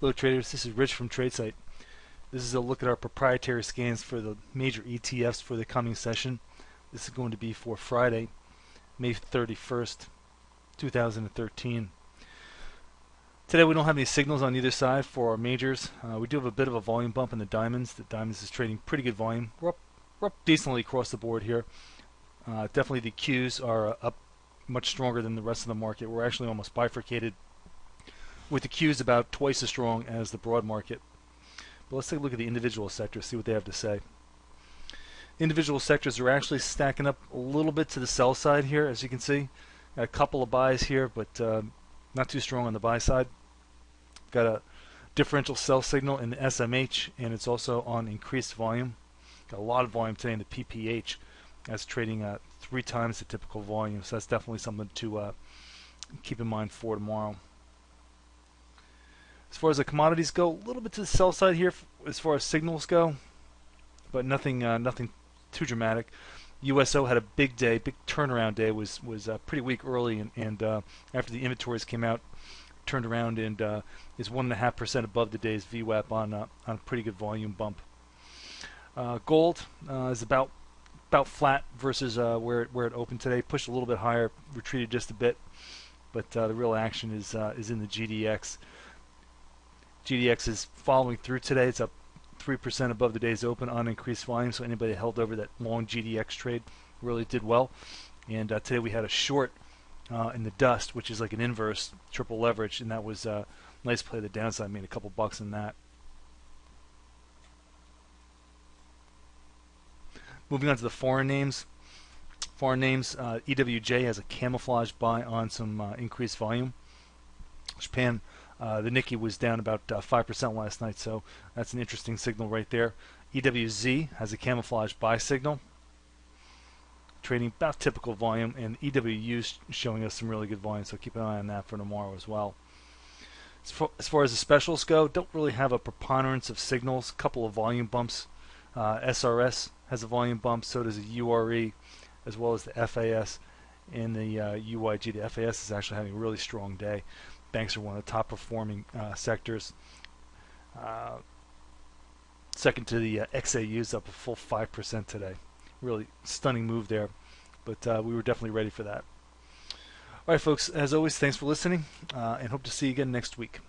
Hello traders, this is Rich from tradesight. This is a look at our proprietary scans for the major ETFs for the coming session. This is going to be for Friday, May 31st, 2013. Today we don't have any signals on either side for our majors. We do have a bit of a volume bump in the diamonds. The diamonds is trading pretty good volume. We're up decently across the board here. Definitely the Qs are up much stronger than the rest of the market. We're actually almost bifurcated, with the Qs about twice as strong as the broad market. But let's take a look at the individual sectors, see what they have to say. Individual sectors are actually stacking up a little bit to the sell side here, as you can see. Got a couple of buys here, but not too strong on the buy side. Got a differential sell signal in the SMH, and it's also on increased volume. Got a lot of volume today in the PPH. That's trading 3 times the typical volume, so that's definitely something to keep in mind for tomorrow. As far as the commodities go, a little bit to the sell side here as far as signals go, but nothing too dramatic. USO had a big day, big turnaround day. Was pretty weak early, and after the inventories came out, turned around and is 1.5% above the day's VWAP on a pretty good volume bump. Gold is about flat versus where it opened today. Pushed a little bit higher, retreated just a bit, but the real action is in the GDX. GDX is following through today. It's up 3% above the day's open on increased volume, so anybody held over that long GDX trade really did well. And today we had a short in the dust, which is like an inverse triple leverage, and that was a nice play to the downside. Made a couple bucks in that. Moving on to the foreign names. Foreign names, EWJ has a camouflage buy on some increased volume. Japan, the Nikkei was down about 5% last night, so that's an interesting signal right there. EWZ has a camouflage buy signal, trading about typical volume, and EWU is showing us some really good volume, so keep an eye on that for tomorrow as well. As far as the specials go, don't really have a preponderance of signals. A couple of volume bumps. SRS has a volume bump, so does the URE, as well as the FAS and the UYG. The FAS is actually having a really strong day. Banks are one of the top performing sectors. Second to the XAUs, up a full 5% today. Really stunning move there, but we were definitely ready for that. All right, folks, as always, thanks for listening, and hope to see you again next week.